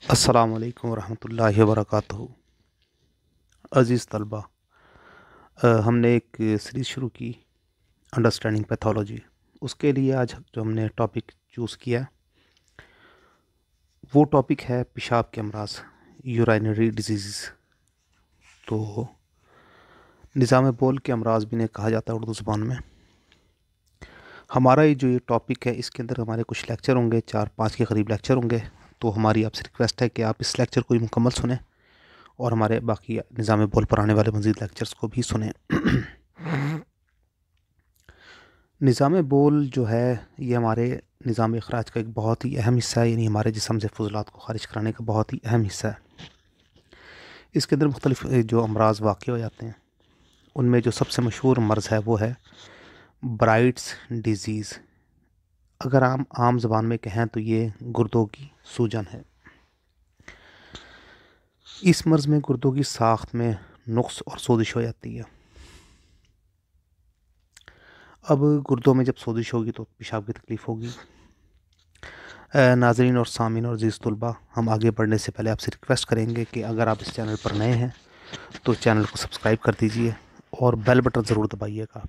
अस्सलामु अलैकुम वरहमतुल्लाहि वबरकातुहू। अज़ीज़ तलबा, हमने एक सीरीज़ शुरू की अंडरस्टैंडिंग पैथोलॉजी। उसके लिए आज जो हमने टॉपिक चूज़ किया वो टॉपिक है पेशाब के अमराज, यूरिनरी डिजीज़। तो निज़ाम बोल के अमराज भी ने कहा जाता है उर्दू ज़ुबान में। हमारा ये टॉपिक है, इसके अंदर हमारे कुछ लेक्चर होंगे, 4-5 के करीब लेक्चर होंगे। तो हमारी आपसे रिक्वेस्ट है कि आप इस लेक्चर को ही मुकम्मल सुने और हमारे बाकी निज़ाम बोल पर आने वाले मज़ीद लेक्चर्स को भी सुने। निज़ाम बोल जो है ये हमारे निज़ाम अखराज का एक बहुत ही अहम हिस्सा है, यानी हमारे जिस्म से फजलात को ख़ारिज कराने का बहुत ही अहम हिस्सा है। इसके अंदर मुख्तलिफ जो अमराज वाक़ हो जाते हैं, उनमें जो सबसे मशहूर मर्ज़ है वो है ब्राइट्स डिज़ीज़। अगर हम आम ज़बान में कहें तो ये गुर्दों की सूजन है। इस मर्ज़ में गुर्दों की साख्त में नुक्स और सोजिश हो जाती है। अब गुर्दों में जब सोजिश होगी तो पेशाब की तकलीफ़ होगी। नाज़रीन और सामीन और अज़ीज़ तलबा, हम आगे बढ़ने से पहले आपसे रिक्वेस्ट करेंगे कि अगर आप इस चैनल पर नए हैं तो चैनल को सब्सक्राइब कर दीजिए और बेल बटन ज़रूर दबाइएगा,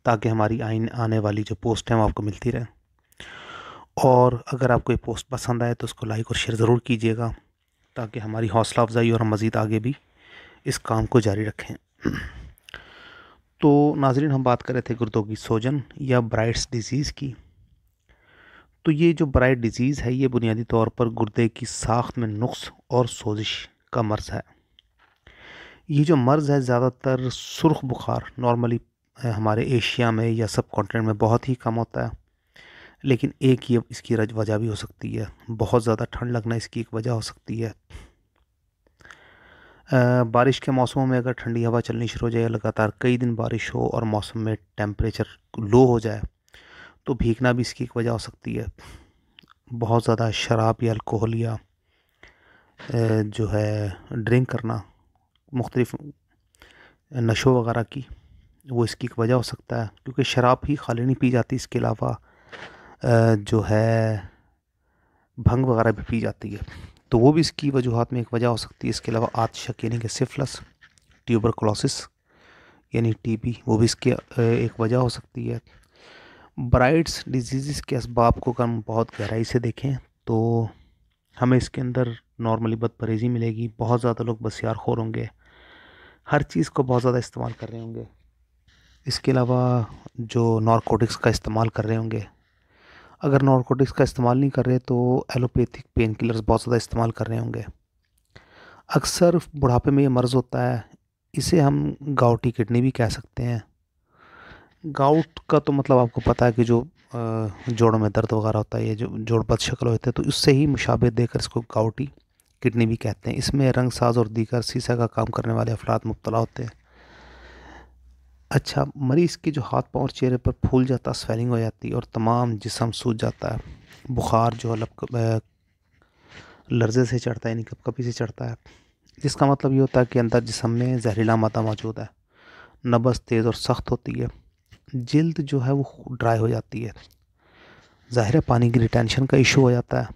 ताकि हमारी आने वाली जो पोस्ट हैं वो आपको मिलती रहे। और अगर आपको ये पोस्ट पसंद आए तो उसको लाइक और शेयर ज़रूर कीजिएगा, ताकि हमारी हौसला अफजाई और हम मज़ीद आगे भी इस काम को जारी रखें। तो नाज़रीन, हम बात कर रहे थे गुर्दों की सोजन या ब्राइट्स डिज़ीज़ की। तो ये जो ब्राइट डिज़ीज़ है ये बुनियादी तौर पर गुर्दे की साख्त में नुक्स और सोजिश का मर्ज़ है। ये जो मर्ज़ है ज़्यादातर सुर्ख बुखार नॉर्मली हमारे एशिया में या सब कॉन्टिनेंट में बहुत ही कम होता है, लेकिन एक ये इसकी वजह भी हो सकती है। बहुत ज़्यादा ठंड लगना इसकी एक वजह हो सकती है। बारिश के मौसमों में अगर ठंडी हवा चलनी शुरू हो जाए, लगातार कई दिन बारिश हो और मौसम में टेम्परेचर लो हो जाए, तो भीगना भी इसकी एक वजह हो सकती है। बहुत ज़्यादा शराब या अल्कोहल या जो है ड्रिंक करना, मुख्तलिफ नशों वगैरह की, वो इसकी एक वजह हो सकता है। क्योंकि शराब ही खाली नहीं पी जाती, इसके अलावा जो है भंग वगैरह भी पी जाती है, तो वो भी इसकी वजूहात में एक वजह हो सकती है। इसके अलावा आतशक यानी कि सिफिलिस, ट्यूबरकुलोसिस यानी टीबी, वो भी इसकी एक वजह हो सकती है। ब्राइट्स डिजीज़ के असबाब को हम बहुत गहराई से देखें तो हमें इसके अंदर नॉर्मली बदपरहेज़ी मिलेगी। बहुत ज़्यादा लोग बसियारखोर होंगे, हर चीज़ को बहुत ज़्यादा इस्तेमाल कर रहे होंगे। इसके अलावा जो नारकोटिक्स का इस्तेमाल कर रहे होंगे, अगर नारकोटिक्स का इस्तेमाल नहीं कर रहे तो एलोपैथिक पेन किलर्स बहुत ज़्यादा इस्तेमाल कर रहे होंगे। अक्सर बुढ़ापे में ये मर्ज़ होता है, इसे हम गाउटी किडनी भी कह सकते हैं। गाउट का तो मतलब आपको पता है कि जो जोड़ों में दर्द वगैरह होता है, ये जो जोड़ बद शक्ल होते हैं, तो उससे ही मुशाबे देकर इसको गाउटी किडनी भी कहते हैं। इसमें रंग साज और दीगर सीसा का काम करने वाले अफराद मुब्तला होते हैं। अच्छा, मरीज़ के जो हाथ पाँव और चेहरे पर फूल जाता, स्वेलिंग हो जाती है और तमाम जिस्म सूज जाता है। बुखार जो है लर्ज़े से चढ़ता है, यानी कपकपी से चढ़ता है, जिसका मतलब ये होता है कि अंदर जिस्म में जहरीला मादा मौजूद है। नब्ज़ तेज़ और सख्त होती है। जिल्द जो है वो ड्राई हो जाती है। ज़ाहिर है पानी की रिटेंशन का इशू हो जाता है।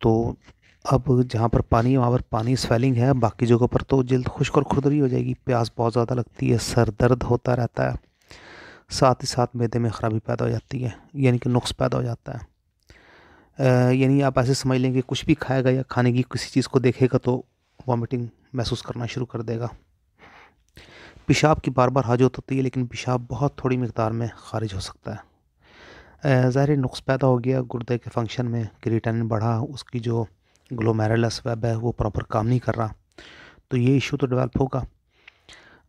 तो अब जहाँ पर पानी है वहाँ पर पानी स्वेलिंग है, बाकी जगहों पर तो जिल्द खुश्क और खुरदरी हो जाएगी। प्यास बहुत ज़्यादा लगती है, सर दर्द होता रहता है, साथ ही साथ मैदे में ख़राबी पैदा हो जाती है, यानी कि नुक्स पैदा हो जाता है। यानी आप ऐसे समझ लेंगे, कुछ भी खाएगा या खाने की किसी चीज़ को देखेगा तो वॉमिटिंग महसूस करना शुरू कर देगा। पेशाब की बार बार हाजत होती है, लेकिन पेशाब बहुत थोड़ी मकदार में खारिज हो सकता है। ज़ाहिर नुक्स पैदा हो गया, गुर्दे के फंक्शन में क्रिएटिनिन बढ़ा, उसकी जो ग्लोमेरुलस वेब है वो प्रॉपर काम नहीं कर रहा, तो ये इशू तो डेवलप होगा।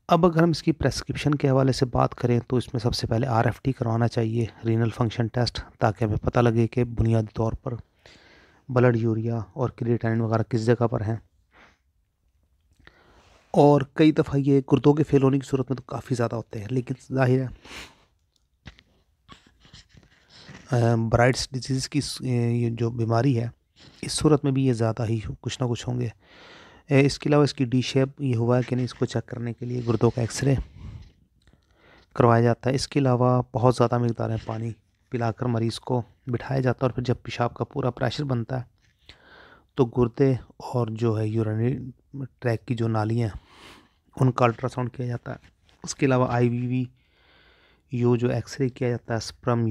अब अगर हम इसकी प्रेस्क्रिप्शन के हवाले से बात करें तो इसमें सबसे पहले आरएफटी करवाना चाहिए, रीनल फंक्शन टेस्ट, ताकि हमें पता लगे कि बुनियादी तौर पर ब्लड यूरिया और क्रिएटिनिन वगैरह किस जगह पर हैं। और कई दफ़ा ये गुर्दों के फेल होने की सूरत में तो काफ़ी ज़्यादा होते हैं, लेकिन जाहिर है ब्राइट्स डिजीज़ की ये जो बीमारी है, इस सूरत में भी ये ज़्यादा ही कुछ ना कुछ होंगे। इसके अलावा इसकी डी शेप ये हुआ है कि नहीं, इसको चेक करने के लिए गुर्दों का एक्सरे करवाया जाता है। इसके अलावा बहुत ज़्यादा मकदार में पानी पिलाकर मरीज़ को बिठाया जाता है, और फिर जब पेशाब का पूरा प्रेशर बनता है तो गुर्दे और जो है यूरिनरी ट्रैक की जो नालियाँ हैं उनका अल्ट्रासाउंड किया जाता है। उसके अलावा आईवीवी यू जो एक्सरे किया जाता है, स्पर्म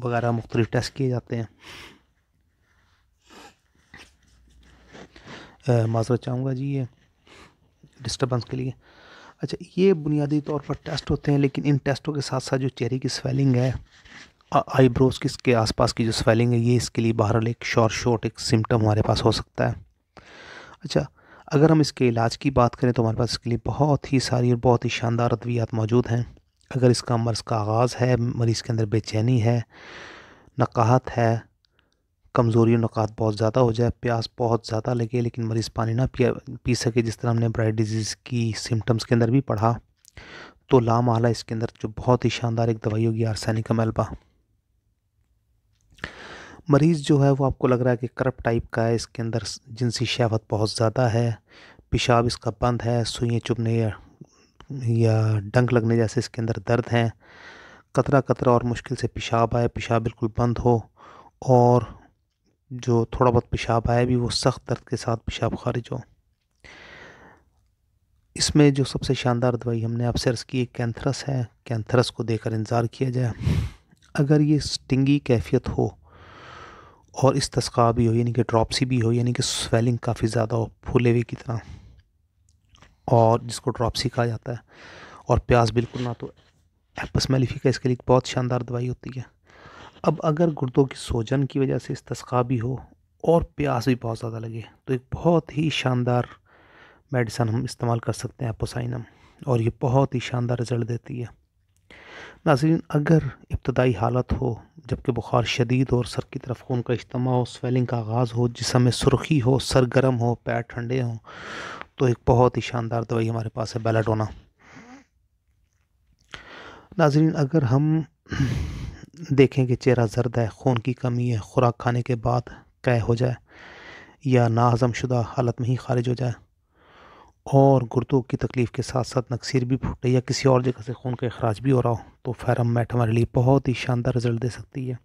वगैरह मुख्तलिफ टेस्ट किए जाते हैं। माज़रत चाहूँगा जी ये डिस्टर्बेंस के लिए। अच्छा, ये बुनियादी तौर पर टेस्ट होते हैं, लेकिन इन टेस्टों के साथ साथ जो चेहरे की स्वेलिंग है, आईब्रोज की के आसपास की जो स्वेलिंग है, ये इसके लिए बहरहाल एक शॉर्ट एक सिम्टम हमारे पास हो सकता है। अच्छा, अगर हम इसके इलाज की बात करें तो हमारे पास इसके लिए बहुत ही सारी और बहुत ही शानदार अद्वियात मौजूद हैं। अगर इसका मर्ज़ का आगाज़ है, मरीज़ के अंदर बेचैनी है, नकाहत है, कमज़ोरी और नकात बहुत ज़्यादा हो जाए, प्यास बहुत ज़्यादा लगे लेकिन मरीज़ पानी ना पी सके, जिस तरह हमने ब्राइट डिजीज़ की सिम्टम्स के अंदर भी पढ़ा, तो लामहला इसके अंदर जो बहुत ही शानदार एक दवाई होगी आर्सेनिकम एल्बा। मरीज़ जो है वो आपको लग रहा है कि करप्ट टाइप का है, इसके अंदर जिनसी शहवत बहुत ज़्यादा है, पेशाब इसका बंद है, सुइयाँ चुभने या डंक लगने जैसे इसके अंदर दर्द हैं, कतरा कतरा और मुश्किल से पेशाब आए, पेशाब बिल्कुल बंद हो, और जो थोड़ा बहुत पेशाब आए भी वो सख्त दर्द के साथ पेशाब खारिज हो। इसमें जो सबसे शानदार दवाई हमने आपसे अर्ज़ की कैंथरस है, कैंथरस को देकर इंतज़ार किया जाए। अगर ये स्टिंगी कैफियत हो और इस्तिस्क़ा भी हो, यानी कि ड्रॉप्सी भी हो, यानी कि स्वेलिंग काफ़ी ज़्यादा हो फूले हुए की तरह, और जिसको ड्रॉप्सी कहा जाता है, और प्यास बिल्कुल ना, तो एपस मेलिफिका इसके लिए बहुत शानदार दवाई होती है। अब अगर गुर्दों की सूजन की वजह से इस्तिस्क़ा भी हो और प्यास भी बहुत ज़्यादा लगे, तो एक बहुत ही शानदार मेडिसन हम इस्तेमाल कर सकते हैं एपोसाइनम, और ये बहुत ही शानदार रिज़ल्ट देती है। नाज़रीन, अगर इब्तदाई हालत हो जबकि बुखार शदीद हो और सर की तरफ खून का इज्तिमा हो, स्वेलिंग का आगाज़ हो, जिस्म में सुर्खी हो, सर गर्म हो, पैर ठंडे हों, तो एक बहुत ही शानदार दवाई हमारे पास है बेलाडोना। नाज़रीन, अगर हम देखें कि चेहरा जर्द है, खून की कमी है, खुराक खाने के बाद कै हो जाए या नाहज़म शुदा हालत में ही खारिज हो जाए, और गुर्दों की तकलीफ़ के साथ साथ नक्सीर भी फूटे या किसी और जगह से खून का अखराज भी हो रहा हो, तो फेरमैट हमारे लिए बहुत ही शानदार रिज़ल्ट दे सकती है।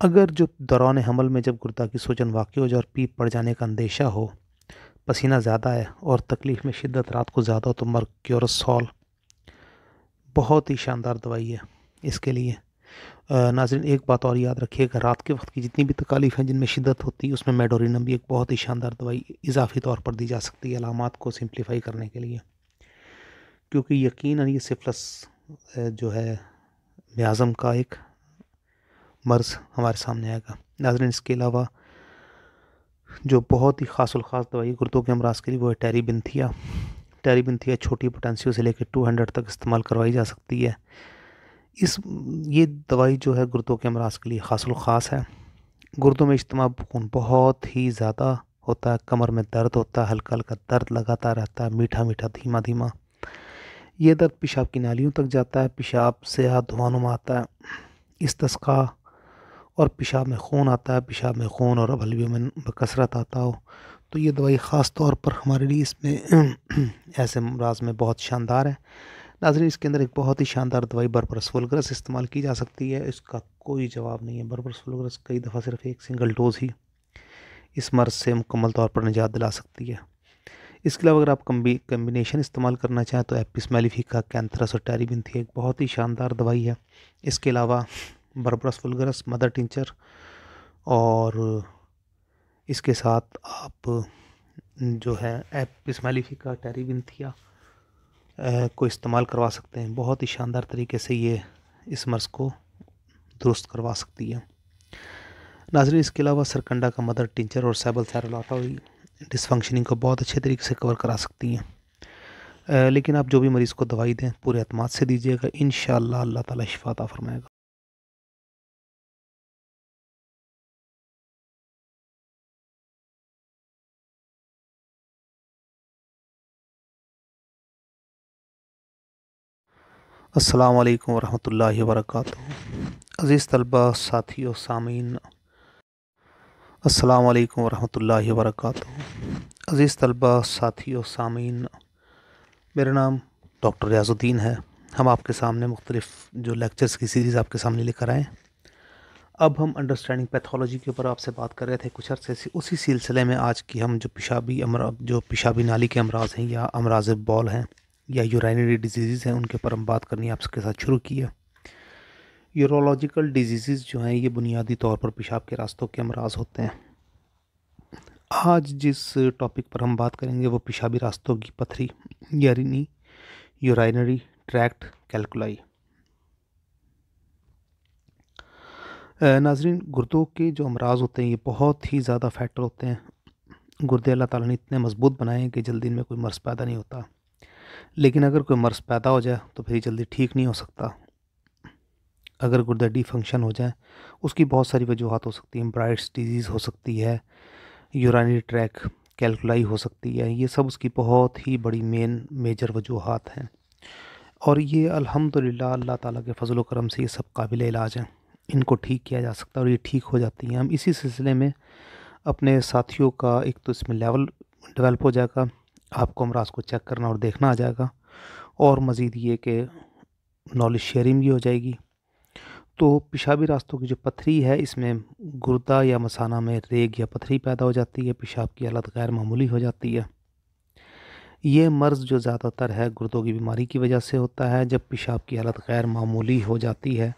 अगर जो दौरान हमल में जब गुर्दा की सूजन वाक़ई हो जाए और पीप पड़ जाने का अंदेशा हो, पसीना ज़्यादा है और तकलीफ़ में शिद्दत रात को ज़्यादा हो, तो मर्क्यूरसॉल बहुत ही शानदार दवाई है इसके लिए। नाज़रीन, एक बात और याद रखिएगा, रात के वक्त की जितनी भी तकालीफ़ हैं जिनमें शिद्दत होती है, उसमें मेडोरिनम भी एक बहुत ही शानदार दवाई इजाफी तौर पर दी जा सकती है अलामात को सिंप्लीफाई करने के लिए, क्योंकि यकीनन ये सिफिलिस जो है मियाज़म का एक मर्ज़ हमारे सामने आएगा। नाज़रीन, इसके अलावा जो बहुत ही ख़ास दवाई गुर्दों के अमराज के लिए वो है टेरीबिंथिया। टेरीबिंथिया छोटी पोटेंशियो से लेकर 200 तक इस्तेमाल करवाई जा सकती है। ये दवाई जो है गुर्दों के अमराज के लिए ख़ास है। गुर्दों में इज्तिमा खून बहुत ही ज़्यादा होता है, कमर में दर्द होता है, हल्का हल्का दर्द लगाता रहता है, मीठा मीठा धीमा धीमा। ये दर्द पेशाब की नालियों तक जाता है, पेशाब से धुआं नुमा आता है, इस्तिस्क़ा और पेशाब में खून आता है, पेशाब में खून और हल्वियों में कसरत आता हो, तो ये दवाई ख़ास तौर पर हमारे लिए इसमें ऐसे अमराज में बहुत शानदार है। नाज़रीन, इसके अंदर एक बहुत ही शानदार दवाई बर्बरस वुल्गरस इस्तेमाल की जा सकती है, इसका कोई जवाब नहीं है। बर्बरस वुल्गरस कई दफ़ा सिर्फ एक सिंगल डोज़ ही इस मर्ज़ से मुकम्मल तौर पर निजात दिला सकती है। इसके अलावा अगर आप कम्बिनेशन इस्तेमाल करना चाहें तो एपिस मेलिफिका, कैंथरस और टेरीबिंथिया एक बहुत ही शानदार दवाई है। इसके अलावा बर्बरस वुल्गरस, मदर टिंचर, और इसके साथ आप जो है एपिस मेलिफिका, टेरीबिंथिया को इस्तेमाल करवा सकते हैं। बहुत ही शानदार तरीके से ये इस मर्ज़ को दुरुस्त करवा सकती है। नाज़रीन, इसके अलावा सरकंडा का मदर टिंचर और सैबल सैरोलाटा डिसफंक्शनिंग को बहुत अच्छे तरीके से कवर करा सकती हैं। लेकिन आप जो भी मरीज़ को दवाई दें पूरे एतमाद से दीजिएगा, इंशाअल्लाह अल्लाह ताला शिफा अता फरमाएगा। अस्सलामु अलैकुम वरहमतुल्लाहि वबरकातुहू। अज़ीज़ तलबा, साथियों, सामीन, अस्सलामु अलैकुम वरहमतुल्लाहि वबरकातुहू। अज़ीज़ तलबा, साथियों, सामीन, मेरा नाम डॉक्टर रियाज़ुद्दीन है। हम आपके सामने मुख्तलिफ़ जो लेक्चर्स की सीरीज़ आपके सामने लेकर आए। अब हम अंडरस्टैंडिंग पैथोलॉजी के ऊपर आपसे बात कर रहे थे कुछ अर्से से, उसी सिलसिले में आज की हम जो पेशाबी नाली के अमराज हैं या अमराज बॉल हैं या यूराइनरी डिजीज़ हैं, उनके ऊपर हम बात करनी आपके साथ शुरू की है। यूरोलॉजिकल डिजीज़ जो हैं ये बुनियादी तौर पर पेशाब के रास्तों के अमराज होते हैं। आज जिस टॉपिक पर हम बात करेंगे वो पेशाबी रास्तों की पथरी यानी यूराइनरी ट्रैक्ट कैल्कुलाई। नाजरीन, गुर्दों के जो अमराज होते हैं ये बहुत ही ज़्यादा फैक्टर होते हैं। गुर्दे अल्लाह ताला ने इतने मजबूत बनाए हैं कि जल्दी इनमें कोई मर्ज़ पैदा नहीं होता, लेकिन अगर कोई मर्ज़ पैदा हो जाए तो फिर जल्दी ठीक नहीं हो सकता। अगर गुर्दा डिफंक्शन हो जाए उसकी बहुत सारी वजूहत हो सकती हैं। ब्राइट्स डिजीज़ हो सकती है, यूराइनरी ट्रैक कैल्कुलाई हो सकती है, ये सब उसकी बहुत ही बड़ी मेजर वजूहत हैं। और ये अल्हम्दुलिल्लाह अल्लाह ताला के फ़ज़ल व करम से ये सब काबिल इलाज हैं, इनको ठीक किया जा सकता है और ये ठीक हो जाती हैं। हम इसी सिलसिले में अपने साथियों का एक तो इसमें लेवल डेवलप हो जाएगा, आपको अमराज को चेक करना और देखना आ जाएगा, और मज़ीद ये कि नॉलेज शेयरिंग भी हो जाएगी। तो पेशाबी रास्तों की जो पथरी है इसमें गुर्दा या मसाना में रेग या पथरी पैदा हो जाती है, पेशाब की हालत गैर मामूली हो जाती है। ये मर्ज़ जो ज़्यादातर है गुर्दों की बीमारी की वजह से होता है। जब पेशाब की हालत गैर मामूली हो जाती है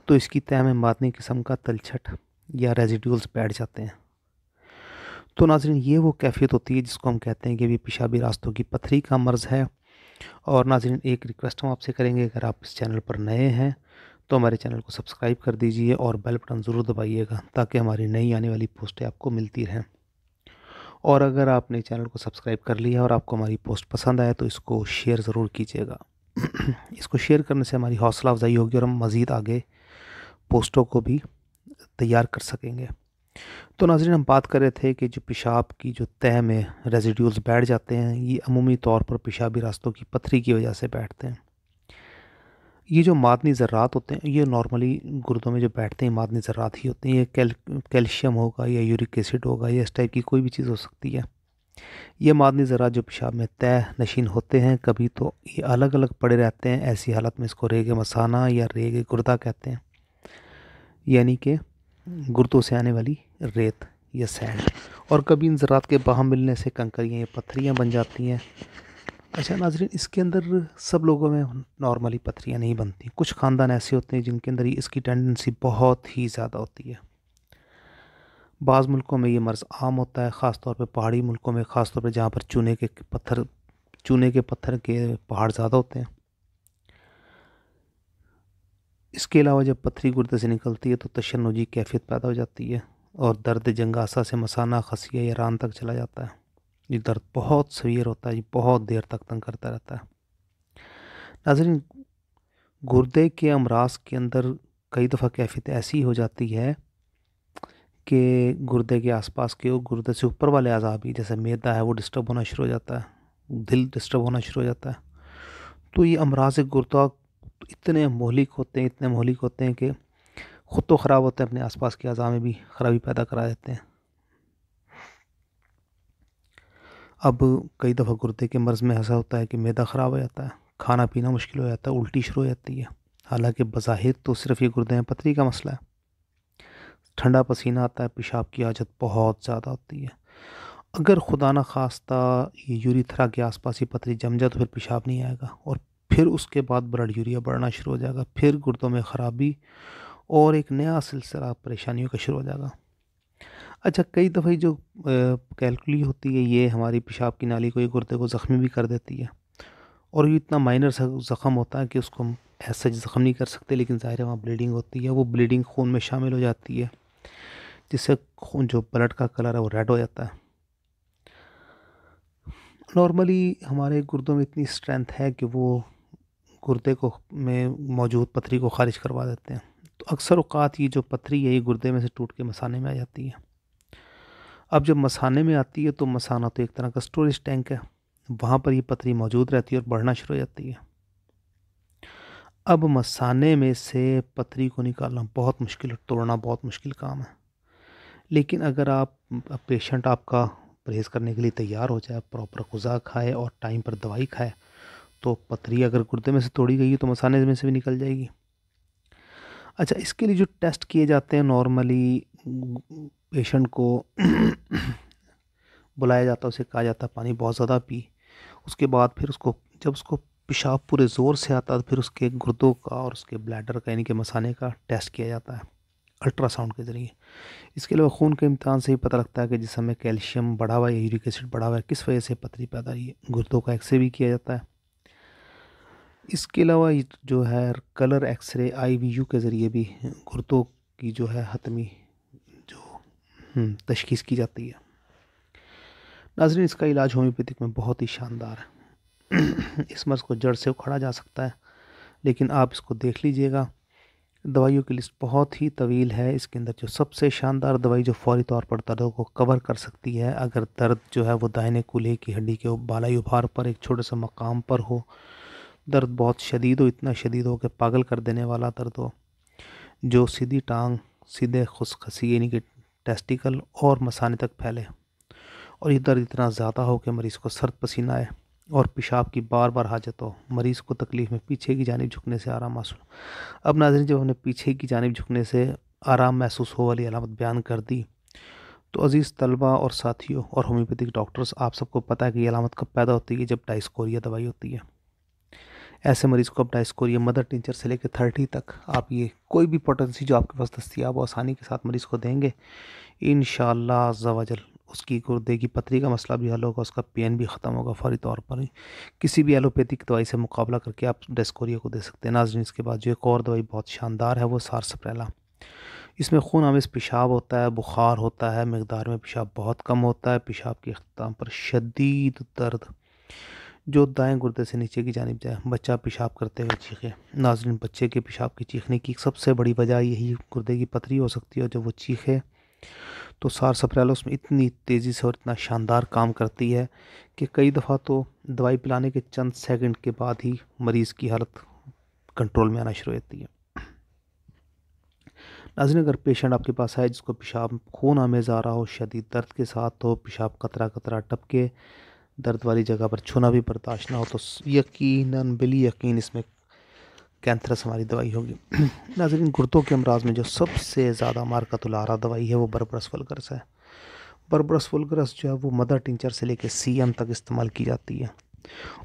तो इसकी तह में मादनी किस्म का तलछट या रेजिड्यूल्स बैठ जाते हैं। तो नाज़रीन, ये वो कैफियत होती है जिसको हम कहते हैं कि ये पेशाबी रास्तों की पथरी का मर्ज़ है। और नाज़रीन, एक रिक्वेस्ट हम आपसे करेंगे, अगर आप इस चैनल पर नए हैं तो हमारे चैनल को सब्सक्राइब कर दीजिए और बेल बटन ज़रूर दबाइएगा ताकि हमारी नई आने वाली पोस्टें आपको मिलती रहें। और अगर आपने चैनल को सब्सक्राइब कर लिया और आपको हमारी पोस्ट पसंद आए तो इसको शेयर ज़रूर कीजिएगा। इसको शेयर करने से हमारी हौसला अफजाई होगी और हम मज़ीद आगे पोस्टों को भी तैयार कर सकेंगे। तो नाज़रीन, हम बात कर रहे थे कि जो पेशाब की जो तह में रेजिड्यूल्स बैठ जाते हैं ये अमूमी तौर पर पेशाबी रास्तों की पथरी की वजह से बैठते हैं। ये जो मादनी ज़र्रात होते हैं ये नॉर्मली गुर्दों में जो बैठते हैं मादनी ज़र्रात ही होते हैं। ये कैल्शियम होगा या यूरिक एसिड होगा या इस टाइप की कोई भी चीज़ हो सकती है। ये मादनी ज़रात जो पेशाब में तय नशीन होते हैं, कभी तो ये अलग अलग पड़े रहते हैं। ऐसी हालत में इसको रेग मसाना या रेग गुर्दा कहते हैं, यानी कि गुर्दों से आने वाली रेत या सैंड। और कभी इन ज़रात के बाहम मिलने से कंकरियाँ या पत्थरियाँ बन जाती हैं। अच्छा नाज़रीन, इसके अंदर सब लोगों में नॉर्मली पत्थरियाँ नहीं बनती। कुछ ख़ानदान ऐसे होते हैं जिनके अंदर इसकी टेंडेंसी बहुत ही ज़्यादा होती है। बाज़ मुल्कों में ये मर्ज़ आम होता है, ख़ास तौर पे पहाड़ी मुल्कों में, ख़ास तौर पे जहाँ पर चूने के पत्थर के पहाड़ ज़्यादा होते हैं। इसके अलावा जब पथरी गुर्दे से निकलती है तो तशन्नुजी कैफियत पैदा हो जाती है और दर्द जंगासा से मसाना, खसिया या रान तक चला जाता है। ये दर्द बहुत सवीयर होता है, ये बहुत देर तक तंग करता रहता है। नाज़रीन, गुर्दे के अमराज के अंदर कई दफ़ा कैफियत ऐसी हो जाती है कि गुर्दे के आसपास के गुर्दे से ऊपर वाले अज़ा भी, जैसे मैदा है, वो डिस्टर्ब होना शुरू हो जाता है, दिल डिस्टर्ब होना शुरू हो जाता है। तो ये अमराज गुर्दा इतने मोहलिक होते हैं कि ख़ुद तो ख़राब होते हैं, अपने आसपास के अज़ा में भी ख़राबी पैदा करा देते हैं। अब कई दफ़ा गुर्दे के मर्ज़ में ऐसा होता है कि मैदा ख़राब हो जाता है, खाना पीना मुश्किल हो जाता है, उल्टी शुरू हो जाती है। हालांकि बज़ाहिर तो सिर्फ ये गुर्दे में पथरी का मसला है। ठंडा पसीना आता है, पेशाब की आदत बहुत ज़्यादा होती है। अगर खुदा न खास्ता ये यूरिथ्रा के आसपास ही पथरी जम जाए तो फिर पेशाब नहीं आएगा और फिर उसके बाद ब्लड यूरिया बढ़ना शुरू हो जाएगा, फिर गुर्दों में ख़राबी और एक नया सिलसिला परेशानियों का शुरू हो जाएगा। अच्छा, कई दफ़ा जो कैलकुली होती है ये हमारी पेशाब की नाली को, ये गुर्दे को ज़ख्मी भी कर देती है और ये इतना माइनर ज़ख़म होता है कि उसको हम ऐसा ज़ख़म नहीं कर सकते, लेकिन ज़ाहिर है वहाँ ब्लीडिंग होती है। वो ब्लीडिंग खून में शामिल हो जाती है जिससे खून जो ब्लड का कलर है वो रेड हो जाता है। नॉर्मली हमारे गुर्दों में इतनी स्ट्रेंथ है कि वो गुर्दे को में मौजूद पथरी को ख़ारिज करवा देते हैं। तो अक्सर औक़ात ये जो पथरी है ये गुर्दे में से टूट के मसाने में आ जाती है। अब जब मसाने में आती है तो मसाना तो एक तरह का स्टोरेज टैंक है, वहाँ पर ये पथरी मौजूद रहती है और बढ़ना शुरू हो जाती है। अब मसाने में से पथरी को निकालना बहुत मुश्किल है, तोड़ना बहुत मुश्किल काम है। लेकिन अगर पेशेंट आपका परहेज़ करने के लिए तैयार हो जाए, प्रॉपर ग़िज़ा खाए और टाइम पर दवाई खाए, तो पथरी अगर गुर्दे में से तोड़ी गई है तो मसाने में से भी निकल जाएगी। अच्छा, इसके लिए जो टेस्ट किए जाते हैं नॉर्मली, पेशेंट को बुलाया जाता है, उसे कहा जाता है पानी बहुत ज़्यादा पी। उसके बाद फिर उसको, जब उसको पेशाब पूरे ज़ोर से आता है तो फिर उसके गुर्दों का और उसके ब्लैडर का यानी कि मसाने का टेस्ट किया जाता है अल्ट्रासाउंड के ज़रिए। इसके अलावा खून के इम्तहान से ही पता लगता है कि जिस समय कैल्शियम बढ़ा हुआ है, यूरिक एसिड बढ़ा हुआ है, किस वजह से पथरी पैदा हुई है। गुर्दों का एक्सरे भी किया जाता है। इसके अलावा ये जो है कलर एक्सरे IVU के ज़रिए भी गुर्दों की जो है हतमी जो तशखीस की जाती है। नाज़रीन, इसका इलाज होम्योपैथिक में बहुत ही शानदार है। इस मर्ज़ को जड़ से उखाड़ा जा सकता है, लेकिन आप इसको देख लीजिएगा। दवाइयों की लिस्ट बहुत ही तवील है। इसके अंदर जो सबसे शानदार दवाई जो फौरी तौर पर दर्दों को कवर कर सकती है, अगर दर्द जो है वो दाहिने कूल्हे की हड्डी के बालाई उभार पर एक छोटे से मकाम पर हो, दर्द बहुत शदीद हो, इतना शदीद हो कि पागल कर देने वाला दर्द हो, जो सीधी टांग, सीधे खुसखसी यानी कि टेस्टिकल और मसाने तक फैले, और ये दर्द इतना ज़्यादा हो कि मरीज़ को सर्द पसीना आए और पेशाब की बार बार हाजत हो, मरीज़ को तकलीफ़ में पीछे की जानिब झुकने से आराम महसूस। अब नाज़रीन, जब हमने पीछे की जानिब झुकने से आराम महसूस हो वाली अलामत बयान कर दी, तो अज़ीज़ तलबा और साथियों और होम्योपैथिक डॉक्टर्स, आप सबको पता है कि ये अलामत कब पैदा होती है, जब डायस्कोरिया दवाई होती है। ऐसे मरीज़ को अब डायस्कोरिया मदर टिंचर से लेकर 30 तक आप ये कोई भी पोटेंसी जो आपके पास दस्तियाब हो आसानी के साथ मरीज़ को देंगे, इंशाअल्लाह अज़्ज़ा वजल उसकी गुर्दे की पथरी का मसला भी हल होगा, उसका पेन भी ख़त्म होगा फौरी तौर पर ही। किसी भी एलोपैथिक दवाई से मुकाबला करके आप डायस्कोरिया को दे सकते हैं। नाज़रीन, इसके बाद जो एक और दवाई बहुत शानदार है वो सारसप्रेला। इसमें खून आमेज़ पेशाब होता है, बुखार होता है, मकदार में पेशाब बहुत कम होता है, पेशाब के अख्ताम पर शदीद दर्द जो दाएं गुर्दे से नीचे की जानिब जाए, बच्चा पेशाब करते हुए चीखे। नाज़रीन, बच्चे के पेशाब की चीखने की सबसे बड़ी वजह यही गुर्दे की पथरी हो सकती है, और जब वो चीखे तो सारसप्रेला उसमें इतनी तेज़ी से और इतना शानदार काम करती है कि कई दफ़ा तो दवाई पिलाने के चंद सेकंड के बाद ही मरीज़ की हालत कंट्रोल में आना शुरू होती है। नाज़रीन, अगर पेशेंट आपके पास आए जिसको पेशाब खून आमेज़ आ रहा हो, शदीद दर्द के साथ हो, पेशाब कतरा कतरा टपके, दर्द वाली जगह पर छूना भी बर्दाश्त ना हो, तो यकीनन बिली यकीन इसमें कैंथरस हमारी दवाई होगी। नाज़रीन, गुर्दों के अमराज में जो सबसे ज़्यादा मारकतुल आरा दवाई है वो बरबरस वल्गरस है। बरबरस वल्गरस जो है वो मदर टिंचर से लेकर CM तक इस्तेमाल की जाती है,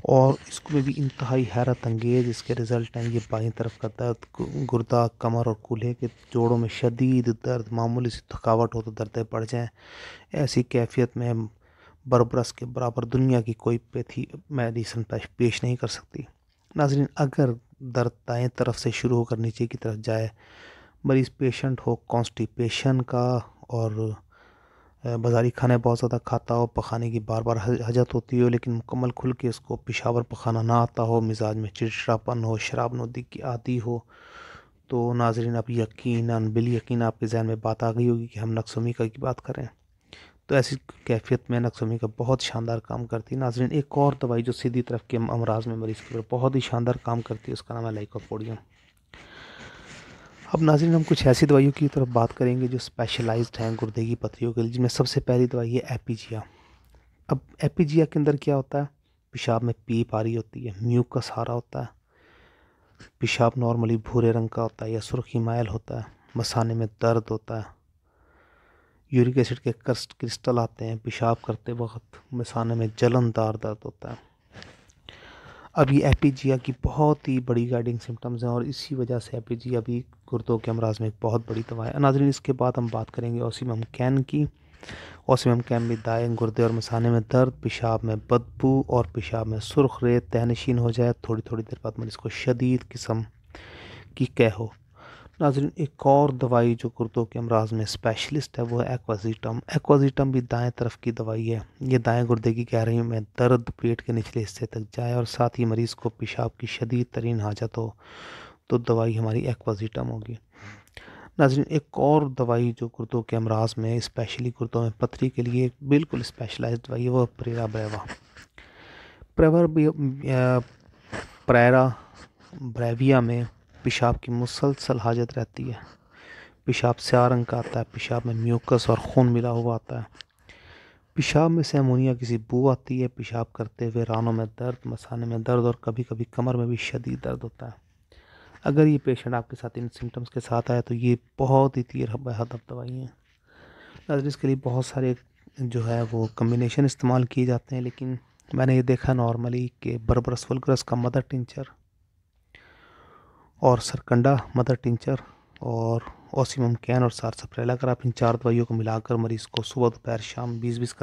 और इसमें भी इंतहाई हैरत अंगेज़ इसके रिज़ल्ट हैं। ये बाईं तरफ का दर्द, गुर्दा, कमर और कूल्हे के जोड़ों में शदीद दर्द, मामूली सी थकावट हो तो दर्द बढ़ जाएँ, ऐसी कैफियत में बरबरस के बराबर दुनिया की कोई पैथी मेडिसिन पेश नहीं कर सकती। नाज़रीन, अगर दर्द दाएं तरफ से शुरू होकर नीचे की तरफ जाए, मरीज़ पेशेंट हो कॉन्स्टिपेशन का, और बाज़ारी खाने बहुत ज़्यादा खाता हो, पखाने की बार बार हजत होती हो, लेकिन मुकम्मल खुल के उसको पेशावर पखाना ना आता हो, मिजाज में चिड़चिड़ापन हो, शराब नोशी की आदी हो, तो नाज़रीन, अब यकीनन बिल यकीन आपके जहन में बात आ गई होगी कि हम नक्सोमीका की बात करें। तो ऐसी कैफियत में नक्सोमीका बहुत शानदार काम करती है। नाज़रीन, एक और दवाई जो सीधी तरफ के अमराज में मरीज़ के ऊपर बहुत ही शानदार काम करती है, उसका नाम है लाइकोपोडियम। अब नाज़रीन, हम कुछ ऐसी दवाइयों की तरफ बात करेंगे जो स्पेशलाइज्ड हैं गुर्दे की पथरियों के लिए, जिनमें सबसे पहली दवाई है एपीजिया। अब एपीजिया के अंदर क्या होता है, पेशाब में पीप आ रही होती है, म्यूकस आ रहा होता है, पेशाब नॉर्मली भूरे रंग का होता है या सुर्खी माइल होता है, मसाने में दर्द होता है, यूरिक एसिड के क्रिस्टल आते हैं, पेशाब करते वक्त मसाने में जलनदार दर्द होता है। अब ये एपीजिया की बहुत ही बड़ी गाइडिंग सिम्टम्स हैं, और इसी वजह से एपीजिया भी गुर्दों के अमराज में एक बहुत बड़ी दवा है। नाज़रीन, इसके बाद हम बात करेंगे ओसिमम कैन की। ओसिमम कैन में दाएं गुर्दे और मसाने में दर्द, पेशाब में बदबू और पेशाब में सुर्ख रेत तहनशीन हो जाए, थोड़ी थोड़ी देर बाद मरीज़ को शदीद किस्म की कै हो। नाज़रीन, एक और दवाई जो गुर्दों के अमराज में स्पेशलिस्ट है वो है एक्वाजीटम। एक्वाजीटम भी दाएं तरफ की दवाई है। ये दाएं गुर्दे की गहराई में दर्द पेट के निचले हिस्से तक जाए और साथ ही मरीज़ को पेशाब की शदीद तरीन हाजत हो, तो दवाई हमारी एक्वाजीटम होगी। नाज़रीन, एक और दवाई जो गुर्दों के अमराज में, स्पेशली गुर्दों में पथरी के लिए बिल्कुल स्पेशलाइज्ड दवाई है, वो प्रेरा ब्रेवा। प्रेरा ब्रेविया में पेशाब की मुसलसल हाजत रहती है, पेशाब स्याह रंग का आता है, पेशाब में म्यूकस और खून मिला हुआ आता है, पेशाब में से अमोनिया किसी बू आती है, पेशाब करते हुए रानों में दर्द, मसाने में दर्द और कभी कभी कमर में भी शदीद दर्द होता है। अगर ये पेशेंट आपके साथ इन सिम्टम्स के साथ आया तो ये बहुत ही तीर हदफ दवाई हैं। नाज़रीन, इसके लिए बहुत सारे जो है वो कम्बिनेशन इस्तेमाल किए जाते हैं, लेकिन मैंने ये देखा नॉर्मली कि बर्बरस वल्गरस का मदर टिंचर और सरकंडा मदर टिंचर और ऑसिमम कैन और सारसप्रेला, अगर आप इन 4 दवाइयों को मिलाकर मरीज़ को सुबह दोपहर शाम 20-20